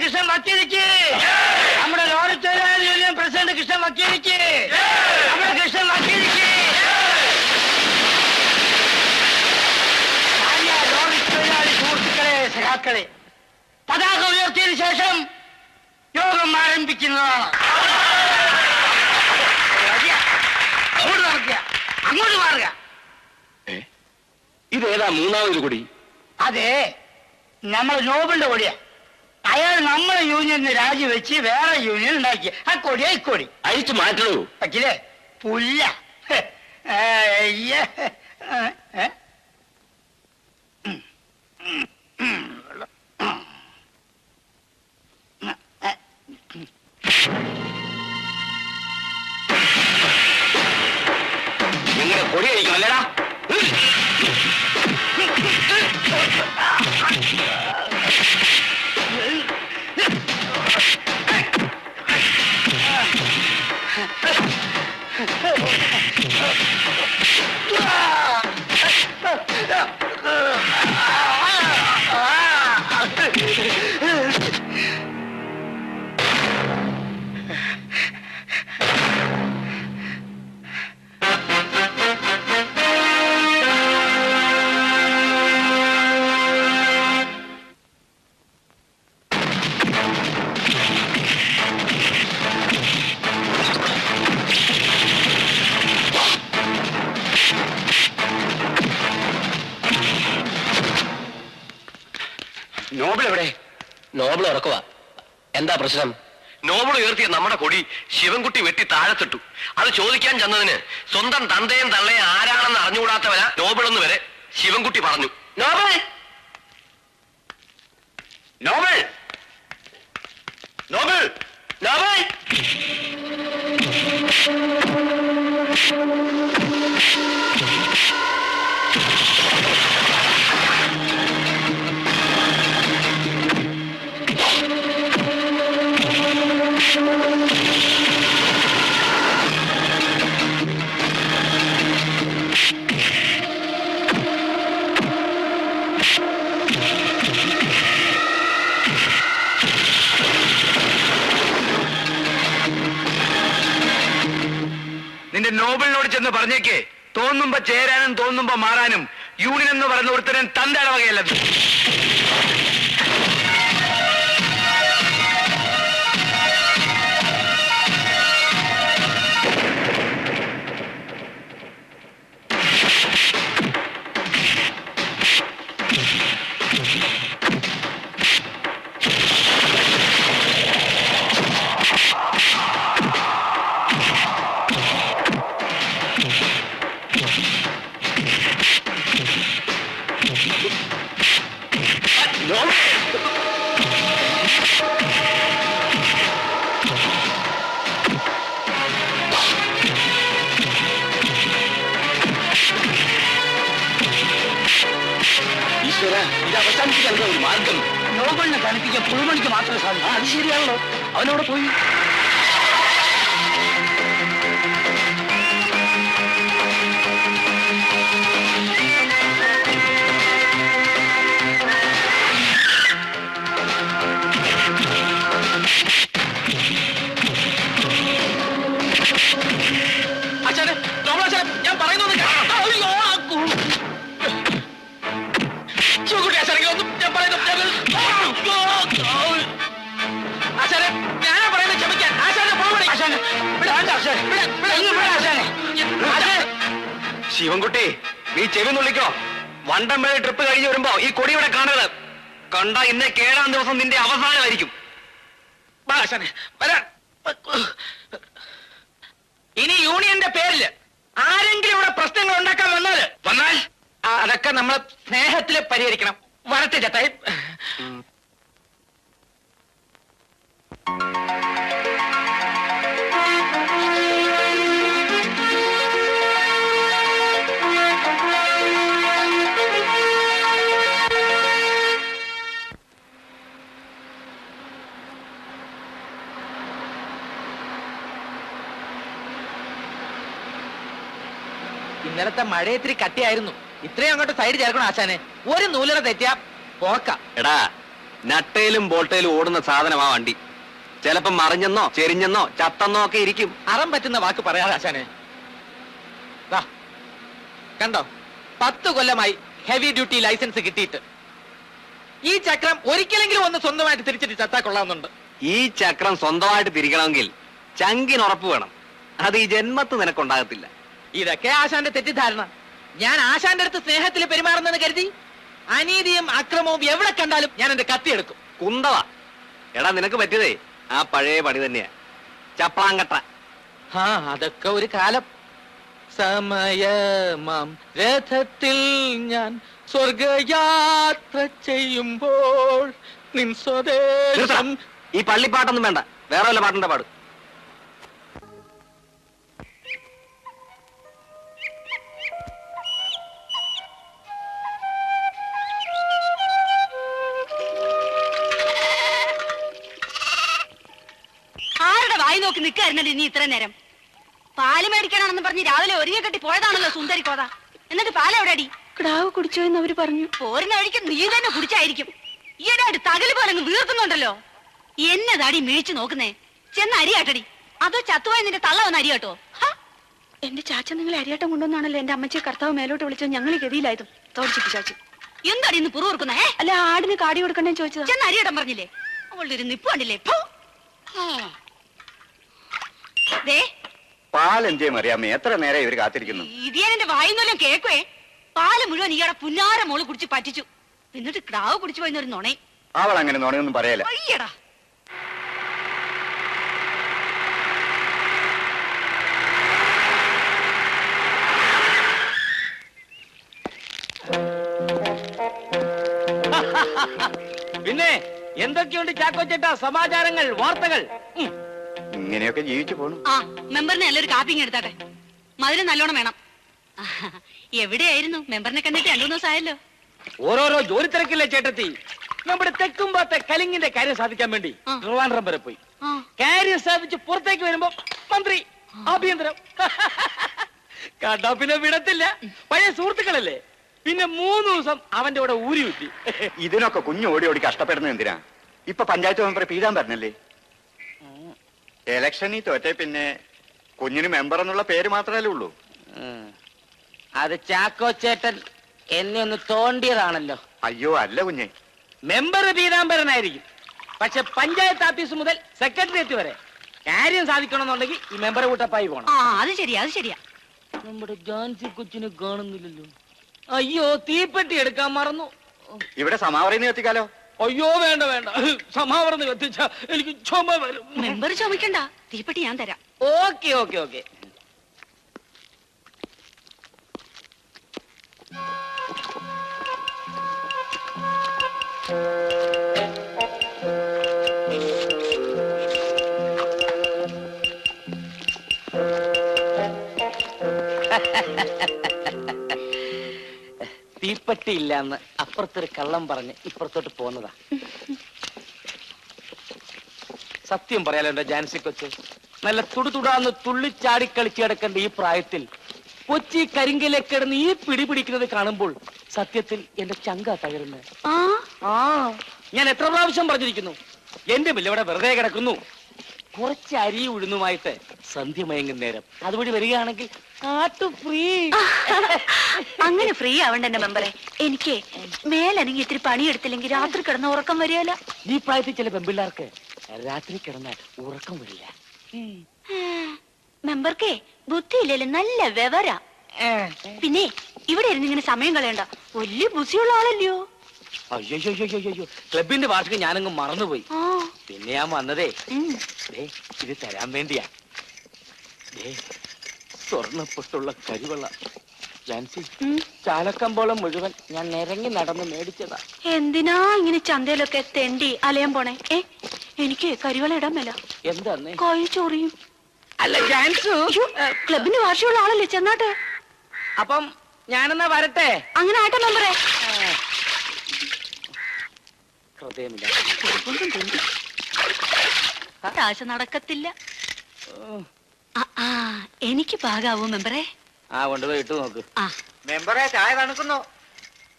കൃഷ്ണൻ വക്കീലിക്ക്, നമ്മുടെ ലോറി തൊഴിലാളി union president Krishnan വക്കീലിക്ക്, നമ്മുടെ കൃഷ്ണൻ വക്കീലിക്ക്. ലോറി തൊഴിലാളി സുഹൃത്തുക്കളെ, സഖാക്കളെ, പതാക ഉയർത്തിയതിനു ശേഷം യോഗം ആരംഭിക്കുന്നതാണ്. അങ്ങോട്ട് നടക്കുക, അങ്ങോട്ട് മാറുക. ഇതേതാ മൂന്നാമതൊരു കൊടി? അതെ, നമ്മളെ നോബിളിന്റെ കൊടിയാ. അയാൾ നമ്മളെ യൂണിയന് രാജിവെച്ച് വേറെ യൂണിയൻ ഉണ്ടാക്കി. ആ കൊടിയാ ഇക്കൊടി. അഴിച്ചു മാറ്റണോ? പറ്റില്ലേ? പുല്ല. നിങ്ങളുടെ കൊടി അഴിക്കണം അല്ലേടാ? നോബിൾ എവിടെ? നോബിൾ ഉറക്കുക. എന്താ പ്രശ്നം? നോബിൾ ഉയർത്തിയ നമ്മുടെ കൊടി ശിവൻകുട്ടി വെട്ടി താഴത്തിട്ടു. അത് ചോദിക്കാൻ ചെന്നതിന് സ്വന്തം തന്തയും തള്ളയും ആരാണെന്ന് അറിഞ്ഞുകൂടാത്തവന നോബിളെന്ന് വരെ ശിവൻകുട്ടി പറഞ്ഞു. നോബിൾ, നോബിൾ, നോബിൾ, നോബിൾ. നിന്റെ നോബിളിനോട് ചെന്ന് പറഞ്ഞേക്ക്, തോന്നുമ്പോ ചേരാനും തോന്നുമ്പോ മാറാനും യൂണിയൻ എന്ന് പറയുന്ന ഒരുത്തരൻ തന്റെ വകയല്ലത്. ഈശ്വര, ഇത് അവസാനിപ്പിക്കാനുള്ള ഒരു മാർഗം. നോബിളിനെ തണുപ്പിക്കാൻ പുഴുമണിക്ക് മാത്രമേ സാധിക്കൂ. അത് ശരിയാണല്ലോ. അവനവിടെ പോയി. ഞാൻ പറയുന്നത് ശിവൻകുട്ടി, നീ ചെവി നുള്ളിക്കോ. വണ്ടംപേഴ ട്രിപ്പ് കഴിഞ്ഞ് വരുമ്പോ ഈ കൊടി ഇവിടെ കാണരുത്. കണ്ട ഇന്ന് 7-ാം ദിവസം നിന്റെ അവസാനമായിരിക്കും. ഇനി യൂണിയന്റെ പേരില് ആരെങ്കിലും ഇവിടെ പ്രശ്നങ്ങൾ ഉണ്ടാക്കാൻ വന്നാൽ അതൊക്കെ നമ്മൾ സ്നേഹത്തില് പരിഹരിക്കണം. വരട്ടെ ചേട്ടായി. ഇന്നലത്തെ മഴ ഇത്തിരി കട്ടിയായിരുന്നു. ഇത്രയും അങ്ങോട്ട് സൈഡ് ചേർക്കണം ആശാനെ. ഒരു നൂലറ തെറ്റിയാ പോക്ക. എടാ, നട്ടയിലും ബോൾട്ടയിലും ഓടുന്ന സാധനമാ വണ്ടി. ചിലപ്പം മറിഞ്ഞെന്നോ ചെരിഞ്ഞെന്നോ ചത്തെന്നോ ഒക്കെ ഇരിക്കും. അറം പറ്റുന്ന വാക്ക് പറയാതെ ആശാനെ. ദാ, കണ്ടോ 10 കൊല്ലമായി ഹെവി ഡ്യൂട്ടി ലൈസൻസ് കിട്ടിയിട്ട്. ഈ ചക്രം ഒരിക്കലെങ്കിലും ഒന്ന് സ്വന്തമായിട്ട് തിരിച്ചിട്ട് ചത്താ കൊള്ളാവുന്നുണ്ട്. ഈ ചക്രം സ്വന്തമായിട്ട് തിരിക്കണമെങ്കിൽ ചങ്കിന് ഉറപ്പ് വേണം. അത് ഈ ജന്മത്ത് നിനക്കുണ്ടാകത്തില്ല. ഇതൊക്കെ ആശാന്റെ തെറ്റിദ്ധാരണ. ഞാൻ ആശാന്റെ അടുത്ത് സ്നേഹത്തിൽ പെരുമാറുന്നെന്ന് കരുതി അനീതിയും അക്രമവും എവിടെ കണ്ടാലും ഞാൻ എന്റെ കത്തിയെടുക്കും. കുന്തവാ. എടാ നിനക്ക് പറ്റിയതേ ആ പഴയ പണി തന്നെയാ, ചപ്പാങ്കട്ട. ആ അതൊക്കെ ഒരു കാലം. സമയമാം രഥത്തിൽ ഞാൻ സ്വർഗയാത്ര ചെയ്യുമ്പോൾ നിൻ സ്വദേശം. ഈ പള്ളിപ്പാട്ടൊന്നും വേണ്ട, വേറെ വല്ല പാട്ടിന്റെ പാട്. ആരുടെ വായി നോക്കി നിൽക്കായിരുന്നല്ലോ നീ ഇത്ര നേരം? പാല് മേടിക്കാനാണെന്ന് പറഞ്ഞ് രാവിലെ ഒരുങ്ങി കെട്ടി പോയതാണല്ലോ സുന്ദരി കോത. എന്നിട്ട് പാല എവിടെ അടി? കിടാവ് കുടിച്ചോ എന്ന് അവര് പറഞ്ഞു. പോരുന്ന വഴിക്ക് നീ തന്നെ കുടിച്ചായിരിക്കും. ഈയിടെ തകല് പോലെ അങ്ങ് വീർക്കുന്നുണ്ടല്ലോ. എന്നതടി മിഴിച്ചു നോക്കുന്നേ? ചെന്ന് അരിയാട്ടടി. അതോ ചത്തുവായി നിന്റെ തള്ള വന്ന് അരിയാട്ടോ? എന്റെ ചാച്ച നിങ്ങൾ അരിയാട്ടം കൊണ്ടുവന്നാണല്ലോ എന്റെ അമ്മച്ചിയെ കർത്താവ് മേലോട്ട് വിളിച്ചത്. ഞങ്ങൾ ഗതിയിലായതും തോടിച്ചിട്ട് ചാച്ചു. എന്താടി ഇന്ന് പുറൂർക്കുന്നേ? അല്ല, ആടിന് കാടി കൊടുക്കണ്ടേന്ന് ചോദിച്ചതാ. ചെന്ന് അരിയാട്ടം പറഞ്ഞില്ലേ? അവളുടെ ഒരു നിപ്പ് കണ്ടില്ലേ? പാലെന്തേ മറിയാമ്മേ, എത്ര നേരം ഇവര് കാത്തിരിക്കുന്നു. ഇതിയാൻ എന്റെ വായിന്നല്ലോ കേക്കുവേ. പാല് മുഴുവൻ ഈയുടെ പുന്നാര മോള് കുടിച്ച് പറ്റിച്ചു. എന്നിട്ട് ക്രാവ് കുടിച്ചു പോയിന്നൊരു നുണേ. അവൾ അങ്ങനെ നുണയൊന്നും പറയല. അയ്യടാ. പിന്നെ എന്തൊക്കെയുണ്ട് ചാക്കോച്ചേട്ടാ സമാചാരങ്ങൾ, വാർത്തകൾ? ഇങ്ങനെയൊക്കെ ജീവിച്ചു പോണു. ആ മെമ്പറിന് നല്ലൊരു കാപ്പിങ് എടുത്താട്ടെ. മധുരം നല്ലോണം വേണം. എവിടെയായിരുന്നു? മെമ്പറിനെ കണ്ടിട്ട് 2-3 ദിവസം ആയല്ലോ. ഓരോരോ ജോലി തിരക്കില്ലേ ചേട്ടത്തി. നമ്മുടെ തെക്കുംഭാഗത്തെ കലിങ്ങിന്റെ കാര്യം സാധിക്കാൻ വേണ്ടി ട്രിവാൻഡ്രം വരെ പോയി. കാര്യം സാധിച്ച് പുറത്തേക്ക് വരുമ്പോ മന്ത്രി ആഭ്യന്തരം കണ്ടാ പിന്നെ വിടത്തില്ല. പഴയ സുഹൃത്തുക്കളല്ലേ. പിന്നെ 3 ദിവസം അവന്റെ കൂടെ ഊരി വിട്ടി. ഇതിനൊക്കെ കുഞ്ഞു ഓടി ഓടി കഷ്ടപ്പെടുന്നത് എന്തിനാ? ഇപ്പൊ പഞ്ചായത്ത് മെമ്പർ പീതാൻ പറഞ്ഞല്ലേ. ഇലക്ഷനിൽ തോറ്റേ പിന്നെ കുഞ്ഞിന് മെമ്പർ എന്നുള്ള പേര് മാത്രമല്ലേ ഉള്ളൂ. അത് ചാക്കോച്ചേട്ടൻ എന്നെ ഒന്ന് തോണ്ടിയതാണല്ലോ. അയ്യോ അല്ല കുഞ്ഞെ, മെമ്പർ പീതാംബരനായിരിക്കും. പക്ഷെ പഞ്ചായത്ത് ഓഫീസ് മുതൽ സെക്രട്ടേറിയറ്റ് വരെ കാര്യം സാധിക്കണമെന്നുണ്ടെങ്കിൽ ഈ മെമ്പറെ കൂട്ടപ്പായി പോണം. ആ അത് ശരിയാ, അത് ശരിയാ. നമ്മുടെ ജാൻസി കൊച്ചിനെ കാണുന്നില്ലല്ലോ. അയ്യോ, തീപ്പെട്ടി എടുക്കാൻ മറന്നു. ഇവിടെ സമാവറിന്ന് എത്തിക്കാലോ. അയ്യോ വേണ്ട വേണ്ട, സമാവറന്ന് കത്തിച്ച എനിക്ക് ചുമ വരും. മെമ്പർ ചുമക്കണ്ട, തീപ്പെട്ടി ഞാൻ തരാം. Okay okay okay. തീപ്പെട്ടി ഇല്ലാന്ന് അപ്പുറത്തൊരു കള്ളം പറഞ്ഞ് ഇപ്പുറത്തോട്ട് പോന്നതാ. സത്യം പറയാലോ എന്റെ ജാൻസി കൊച്ച്, നല്ല തുടുതുടാന്ന് തുള്ളിച്ചാടി കളിച്ചു കിടക്കേണ്ട ഈ പ്രായത്തിൽ കൊച്ചി കരിങ്കിലെ കിടന്ന് ഈ പിടി പിടിക്കുന്നത് കാണുമ്പോൾ സത്യത്തിൽ എന്റെ ചങ്ക തകരുന്നത്. ഞാൻ എത്ര പ്രാവശ്യം പറഞ്ഞിരിക്കുന്നു, എന്റെ ബില്ല് ഇവിടെ വെറുതെ കിടക്കുന്നു. കുറച്ച് അരി ഉഴുന്നുമായിട്ട് സന്ധ്യ മയങ്ങുന്ന നേരം അതുവഴി വരികയാണെങ്കിൽ ഫ്രീ. അങ്ങനെ ഫ്രീ ആവണ്ട എന്റെ മെമ്പറെ. എനിക്ക് മേലനങ്ങി ഇത്തിരി പണിയെടുത്തില്ലെങ്കിൽ രാത്രി കിടന്ന ഉറക്കം വരികയില്ല. ഈ പ്രായത്തിൽ ചില പെമ്പിള്ളാർക്ക് രാത്രി കിടന്നാൽ ഉറക്കം വരില്ല. മെമ്പർക്കേ ബുദ്ധിയില്ലല്ലോ, നല്ല വിവര. പിന്നെ ഇവിടെ ഇരുന്ന് ഇങ്ങനെ സമയം കളയണ്ട, വലിയ ബുദ്ധിയുള്ള ആളല്ലയോ. അയ്യോ, ക്ലബിന്റെ വാർഷികം ഞാനങ്ങ് മറന്നുപോയി. പിന്നെ ഞാൻ വന്നതേ ഇത് തരാൻ വേണ്ടിയാ. സ്വർണ്ണപ്പൊട്ടുള്ള കരിവെള്ള ജാൻസി, ചാലക്കമ്പോളം മുഴുവൻ ഞാൻ നിരങ്ങി നടന്ന് മേടിച്ചതാ. എന്തിനാ ഇങ്ങനെ ചന്തയിലൊക്കെ തെണ്ടി അലയാൻ പോണേ? എനിക്ക് കരിവള ഇടാൻ മേല. എന്താന്നേ? കൈ ചൊറിയും. അല്ല ജാൻസു, ക്ലബിന്റെ വാർഷികമുള്ള ആളല്ലേ, ചെന്നാട്ടെ. അപ്പം ഞാനെന്നാ വരട്ടെ. അങ്ങനെ ആട്ടെ മെമ്പറെ. ഹൃദയമില്ല, താശ നടക്കത്തില്ല. എനിക്ക് പാകാവൂ മെമ്പറെ. കൊണ്ടുപോയി ഇട്ടു നോക്ക്. മെമ്പറെ ചായ തണുക്കുന്നു.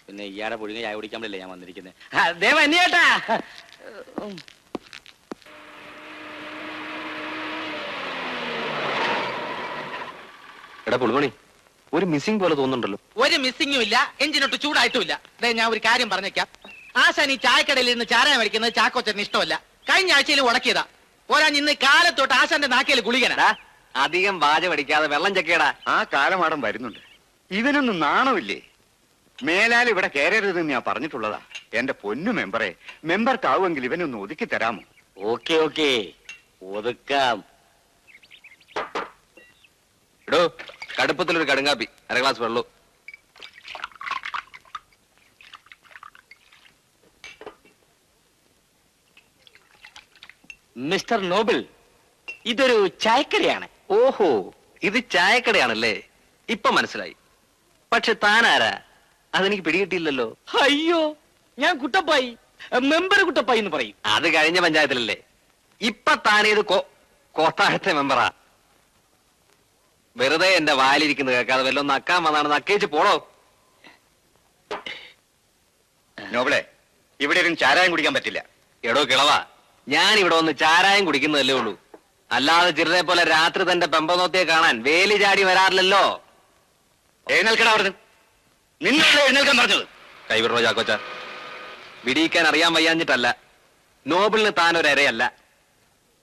പിന്നെ ഇയാടെ പുഴുങ്ങി ചായ കുടിക്കാൻ പറ്റില്ല ഞാൻ വന്നിരിക്കുന്നത്. ദേവ എന്നേട്ടാ. എടാ പുളുമണി, ഒരു മിസ്സിംഗ് പോലെ തോന്നുന്നുണ്ടല്ലോ. ഒരു മിസ്സിങ്ങും ഇല്ല, എഞ്ചിനൊട്ട് ചൂടായിട്ടുമില്ല. ഞാൻ ഒരു കാര്യം പറഞ്ഞേക്കാം. ആശാൻ ഈ ചായക്കടയിൽ ഇരുന്ന് ചാരായം മേടിക്കുന്നത് ചാക്കോച്ചന് ഇഷ്ടമല്ല. കഴിഞ്ഞ ആഴ്ചയിൽ ഉടക്കിയതാ. പോരാൻ ഇന്ന് കാലത്തോട്ട് ആശാന്റെ നാക്കിൽ ഗുളികനാ. അധികം വാച പഠിക്കാതെ വെള്ളം ചെക്കേടാ. ആ കാലമാടം വരുന്നുണ്ട്. ഇവനൊന്നും നാണമില്ലേ? മേലാൽ ഇവിടെ കയറരുതെന്ന് ഞാൻ പറഞ്ഞിട്ടുള്ളതാ. എന്റെ പൊന്നു മെമ്പറെ, മെമ്പർക്കാവുമെങ്കിൽ ഇവനൊന്ന് ഒതുക്കി തരാമോ? ഓക്കെ ഓക്കെ, ഒതുക്കാം. എടോ, കടുപ്പത്തിലൊരു കടുങ്കാപ്പി, 1/2 ഗ്ലാസ് വെള്ളവും. മിസ്റ്റർ നോബിൾ, ഇതൊരു ചായക്കടയാണ്. ഓഹോ, ഇത് ചായക്കടയാണല്ലേ? ഇപ്പൊ മനസ്സിലായി. പക്ഷെ താനാരാ? അതെനിക്ക് പിടികിട്ടിയില്ലല്ലോ. അയ്യോ, ഞാൻ കുട്ടപ്പായി, മെമ്പർ കുട്ടപ്പായി എന്ന് പറയും. അത് കഴിഞ്ഞ പഞ്ചായത്തിലല്ലേ. ഇപ്പൊ താനേത് കോത്താഴത്തെ മെമ്പറാ? വെറുതെ എന്റെ വാലിരിക്കുന്നത് കേൾക്കാതെ വല്ലൊന്ന് നക്കാൻ വന്നാണ് നക്കേച്ച് പോടോ. നോബിളെ, ഇവിടെ ഇരുന്ന് ചാരായം കുടിക്കാൻ പറ്റില്ല. എടോ കിളവാ, ഞാൻ ഇവിടെ ഒന്ന് ചാരായം കുടിക്കുന്നതല്ലേ ഉള്ളൂ. അല്ലാതെ ചിറതെ പോലെ രാത്രി തന്റെ പെമ്പനോത്തിയെ കാണാൻ വേലി ചാടി വരാറില്ലല്ലോ. എഴുന്നേൽക്കടാ അവിടുന്ന്. നിന്നോട് എഴുന്നേൽക്കാൻ പറഞ്ഞത്. കൈവിടണോ ചാക്കോച്ച? വിടിയിക്കാൻ അറിയാൻ വയ്യാഞ്ഞിട്ടല്ല. നോബിളിന് താനൊരരയല്ല.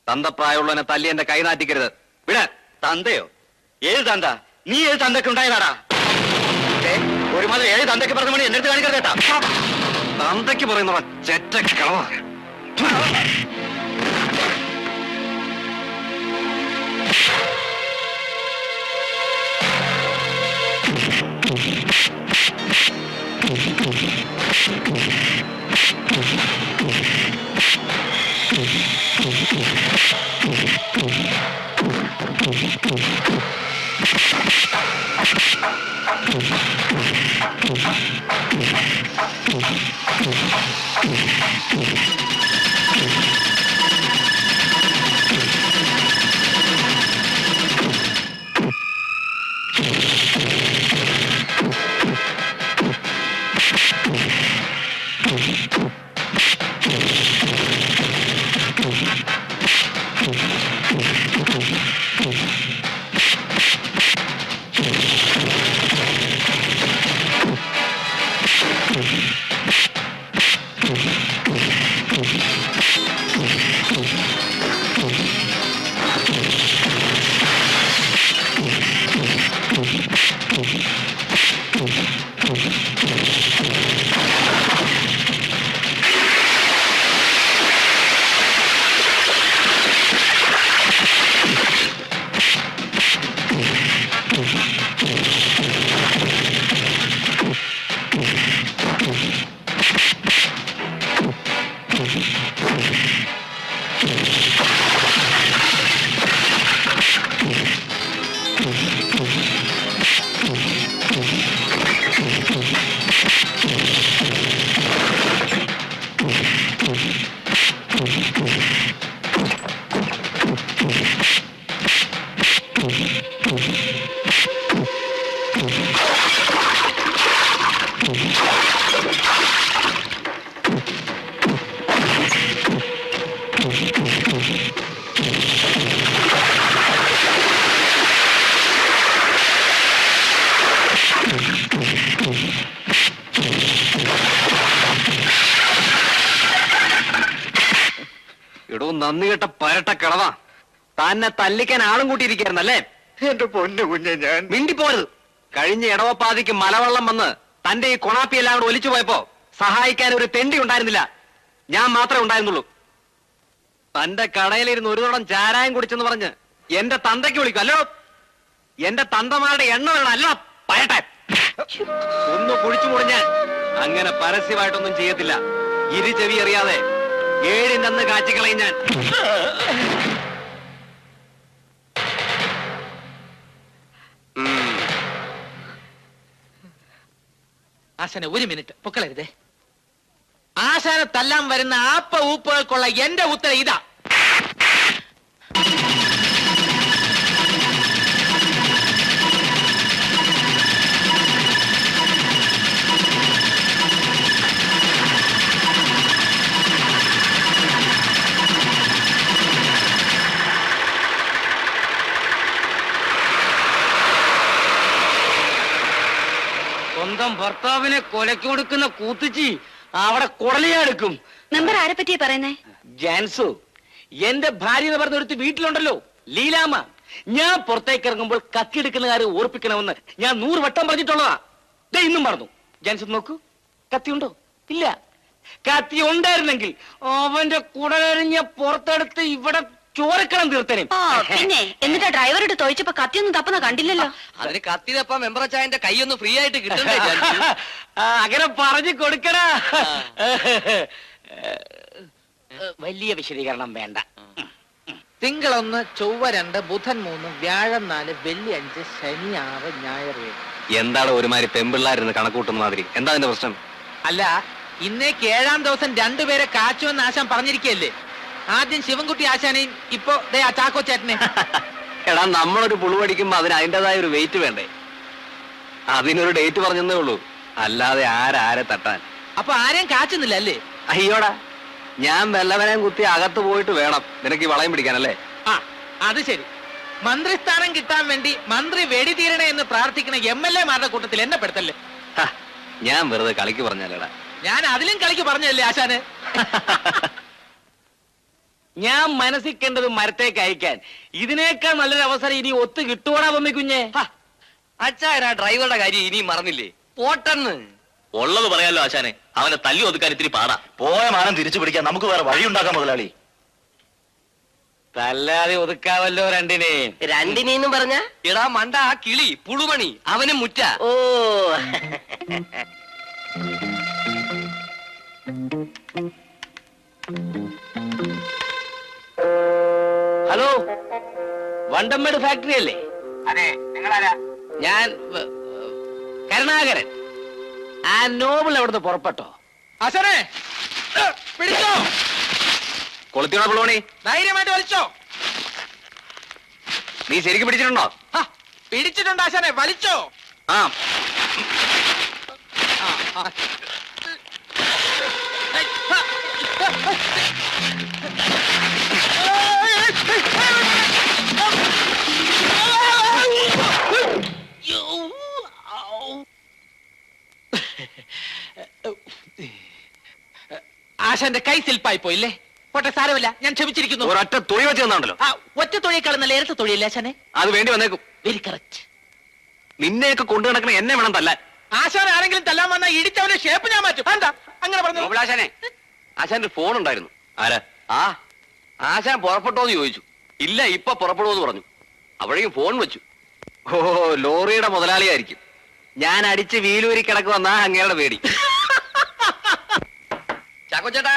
തന്തപ്രായമുള്ളവനെ തല്ലി എന്റെ കൈ നാറ്റിക്കരുത്. വിടാൻ. തന്തയോ? ഏത് തന്ത? നീ ഏത് തന്തയ്ക്ക് ഉണ്ടായതാടാ? ഒരു മാസം 7 തന്തയ്ക്ക് പറഞ്ഞ മണി എന്റെ അടുത്ത് കാണിക്കരുത് കേട്ടാ. തന്തയ്ക്ക് പറയുന്ന ചെറ്റ കിളവാ. എടോ നന്ദി കെട്ട പരട്ട കിളവാ, തന്നെ തല്ലിക്കാൻ ആളും കൂട്ടിയിരിക്കായിരുന്നല്ലേ? എന്റെ പൊന്നു കുഞ്ഞെ, ഞാൻ മിണ്ടിപ്പോരുത്. കഴിഞ്ഞ ഇടവപ്പാതിക്ക് മലവെള്ളം വന്ന് തന്റെ ഈ കൊണാപ്പി എല്ലാം കൂടെ ഒലിച്ചു പോയപ്പോ സഹായിക്കാൻ ഒരു തെണ്ടി ഉണ്ടായിരുന്നില്ല. ഞാൻ മാത്രമേ ഉണ്ടായിരുന്നുള്ളൂ. തന്റെ കടയിലിരുന്ന് ഒരു തോടം ചാരായം കുടിച്ചെന്ന് പറഞ്ഞ് എന്റെ തന്തയ്ക്ക് വിളിക്കും അല്ലോ. എന്റെ തന്തമാരുടെ എണ്ണ വേണം അല്ല പയട്ടെ. ഒന്ന് കുഴിച്ചു മുടിഞ്ഞാൽ അങ്ങനെ പരസ്യമായിട്ടൊന്നും ചെയ്യത്തില്ല. ഇരു ചെവി അറിയാതെ 7 അന്ന് കാച്ചിക്കളയും ഞാൻ. ആശാനെ ഒരു മിനിറ്റ് പൊക്കളരുതേ. ആശാനെ തല്ലാൻ വരുന്ന ആപ്പ ഊപ്പുകൾക്കുള്ള എന്റെ ഉത്തരം ഇതാ. സ്വന്തം ഭർത്താവിനെ കൊലക്ക് കൊടുക്കുന്ന കൂത്തിച്ചി അവിടെ കുടലിയാടുക്കും. മെമ്പർ ആരെ പറ്റിയാ പറയുന്നേ? ജാൻസു, എന്റെ ഭാര്യ എന്ന് പറഞ്ഞ ഒരുത്തി വീട്ടിലുണ്ടല്ലോ, ലീലാമ്മ. ഞാൻ പുറത്തേക്ക് ഇറങ്ങുമ്പോൾ കത്തിയെടുക്കുന്ന കാര്യം ഓർപ്പിക്കണമെന്ന് ഞാൻ 100 വട്ടം പറഞ്ഞിട്ടുള്ളതാ. ദേ ഇന്നും പറഞ്ഞു. ജാൻസു നോക്കൂ, കത്തിയുണ്ടോ? ഇല്ല. കത്തി ഉണ്ടായിരുന്നെങ്കിൽ അവന്റെ കുടലരിഞ്ഞ പുറത്തെടുത്ത് ഇവിടെ ചോരക്കളം തീർത്തനെ. പിന്നെ എന്നിട്ട് ഡ്രൈവറോട് തോയിച്ചപ്പോ കത്തിയൊന്നും തപ്പുന്ന കണ്ടില്ലല്ലോ. അതിന് കത്തി തപ്പാ മെമ്പർ അച്ചായന്റെ കൈയൊന്ന് ഫ്രീ ആയിട്ട് കിട്ടണ്ടേ? അങ്ങനെ പറഞ്ഞു കൊടുക്കണ. വലിയ വിശദീകരണം വേണ്ട. തിങ്കൾ 1, ചൊവ്വ 2, ബുധൻ 3, വ്യാഴം 4, വെള്ളി 5, ശനി 6, ഞായർ 7. എന്താണ് ഒരുമാതിരി പെമ്പിള്ളാരുന്ന് കണക്കൂട്ടുന്ന മാതിരി? എന്താ അതിന്റെ പ്രശ്നം? അല്ല, ഇന്നേക്ക് 7-ാം ദിവസം 2 പേരെ കാച്ചുവെന്ന് ആശാൻ പറഞ്ഞിരിക്കല്ലേ? ആദ്യം ശിവൻകുട്ടി ആശാനെയും ഇപ്പൊ ദേ ആ ചാക്കോ ചേട്ടനെ. എടാ, നമ്മളൊരു പുളുവടിക്കുമ്പോ അതിന് അതിൻ്റെതായ ഒരു വെയിറ്റ് വേണ്ടേ? അതിനൊരു ഡേറ്റ് പറഞ്ഞതേ ഉള്ളൂ, അല്ലാതെ ആരെ തട്ടാൻ. അപ്പൊ ആരെയും കാച്ചുന്നില്ല അല്ലേ? അയ്യോടാ, ഞാൻ വല്ലവനെയും കുത്തി അകത്ത് പോയിട്ട് വേണം നിനക്ക് ഈ വളയം പിടിക്കാനല്ലേ? ആ, അത് ശരി. മന്ത്രിസ്ഥാനം കിട്ടാൻ വേണ്ടി മന്ത്രി വെടി തീരണേ എന്ന് പ്രാർത്ഥിക്കുന്ന MLA മാരുടെ കൂട്ടത്തിൽ എന്നെ പെടുത്തല്ലേ? ഞാൻ വെറുതെ കളിക്ക് പറഞ്ഞല്ലേടാ. ഞാൻ അതിലും കളിക്ക് പറഞ്ഞല്ലേ ആശാന്? ഞാൻ മനസ്സിൽ കണ്ടത് മരത്തേക്ക് അയക്കാൻ ഇതിനേക്കാൾ നല്ലൊരു അവസരം ഇനി ഒത്തു കിട്ടുവാടാ മമ്മി കുഞ്ഞെ. അച്ചായനാ ഡ്രൈവറുടെ കാര്യം ഇനിയും മറന്നില്ലേ? പോട്ടെന്ന് ഉള്ളത് പറയാലോ ആശാനെ, അവനെ തല്ലി ഒതുക്കാൻ ഇത്തിരി പാടാ. പോയ മാനം തിരിച്ചു പിടിക്കാൻ നമുക്ക് വേറെ വഴിയുണ്ടാക്കാം മുതലാളി. തല്ലാതെ ഒതുക്കാവല്ലോ രണ്ടിനെ. രണ്ടിനെന്നും പറഞ്ഞ എടാ മണ്ട, ആ കിളി പുളുമണി അവനും മുറ്റ. ഓ ഹലോ, വണ്ടമ്മേട് ഫാക്ടറി അല്ലേ? അതെ, നിങ്ങളാരാ? ഞാൻ കരുണാകരൻ. ആ നോബിൾ എവിടുന്ന് പുറപ്പെട്ടോ? ആശാനെ പിടിച്ചോ, കൊളുത്തിയോടാ പുളുവണി, ധൈര്യമായിട്ട് വലിച്ചോ. നീ ശരിക്കും പിടിച്ചിട്ടുണ്ടോ? പിടിച്ചിട്ടുണ്ട് ആശാനെ, വലിച്ചോ. ആ, ആശാന്റെ കൈ സിൽപ്പായി പോയില്ലേ? പോട്ടെ, സാരമില്ല, ഞാൻ ക്ഷമിച്ചിരിക്കുന്നു. ഒരൊറ്റ തൊഴി വെച്ച് തന്നാണല്ലോ. ആ, ഒറ്റ തൊഴിയേക്കാളും നല്ല ഇരട്ട തൊഴിയില്ലേ ആശാനെ? അത് വേണ്ടി വന്നേക്കും. Very correct. നിന്നെയൊക്കെ കൊണ്ടു നടക്കണ എന്നെ വേണം തല്ലാൻ. ആശാൻ ആരെങ്കിലും തല്ലാൻ വന്നാൽ ഇടിച്ചവന്റെ ഷേപ്പ് ഞാൻ മാറ്റും. എന്താ അങ്ങനെ പറഞ്ഞു? ആശാനെ, ആശാന്റെ ഫോൺ ഉണ്ടായിരുന്നു. ആരാ? ആ, ആശാൻ പുറപ്പെട്ടോന്ന് ചോദിച്ചു. ഇല്ല, ഇപ്പൊ പുറപ്പെടുമെന്ന് പറഞ്ഞു. അപ്പോഴേക്കും ഫോൺ വെച്ചു. ഓ, ലോറിയുടെ മുതലാളിയായിരിക്കും. ഞാൻ അടിച്ച് വീലൂരി കിടക്കുവന്നാ അങ്ങേരുടെ പേടി. ചാക്കോ ചേട്ടാ,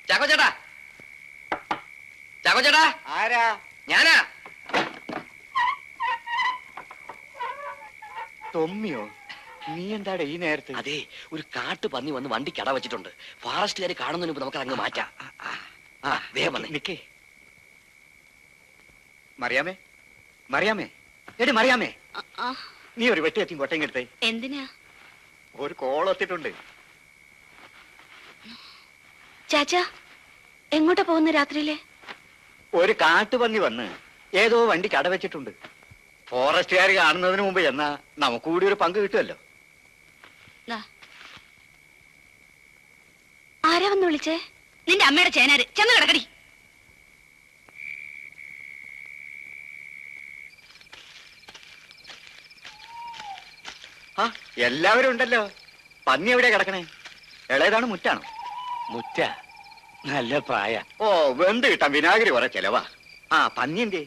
ചാക്കോ ചേട്ടാ, ചാക്കോ ചേട്ടാ. ആരാ? ഞാനാ. തൊമ്മിയോ? നീ എന്താടെ ഈ നേരത്ത്? അതെ, ഒരു കാട്ടു പന്നി വന്ന് വണ്ടി കട വെച്ചിട്ടുണ്ട്. ഫോറസ്റ്റുകാർ കാണുന്നതിന് മുമ്പ് നമുക്ക് അങ്ങ് മാറ്റാം. ആ, വേഗം വന്നേ. നിക്കേ. മറിയാമേ, മറിയാമേ, എടി മറിയാമേ, നീ ഒരു വെട്ടിയെത്തി കൊട്ടയും എടുത്തേ. എന്തിനാ? ഒരു കോൾ എത്തിയിട്ടുണ്ട്. ചാച്ചാ, എങ്ങോട്ടാ പോകുന്ന രാത്രിയിലെ? ഒരു കാട്ടുപന്നി വന്ന് ഏതോ വണ്ടി കട വെച്ചിട്ടുണ്ട്. ഫോറസ്റ്റുകാർ കാണുന്നതിന് മുമ്പ് എന്നാ നമുക്ക് കൂടി ഒരു പങ്ക് കിട്ടുമല്ലോ. ആരാ വന്ന് വിളിച്ചേ? നിന്റെ അമ്മയുടെ ചേനാര്. ചെന്ന് കിടക്കടി. ആ, എല്ലാവരും ഉണ്ടല്ലോ. പന്നി എവിടെയാ കിടക്കണേ? ഇളയതാണ്, മുറ്റാണോ? മുറ്റ നല്ല പ്രായ. ഓ, വെന്ത് കിട്ടാൻ വിനാഗിരി കുറെ ചെലവാ. ആ, പന്നി എന്തേ?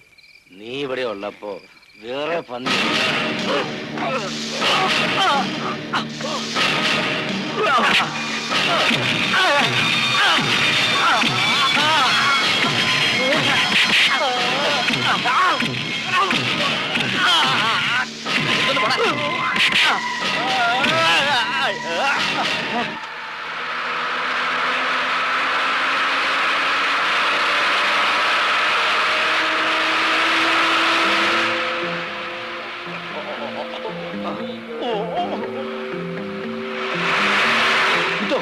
നീ ഇവിടെ ഉള്ളപ്പോ വേറെ പന്നി. ഇതോ?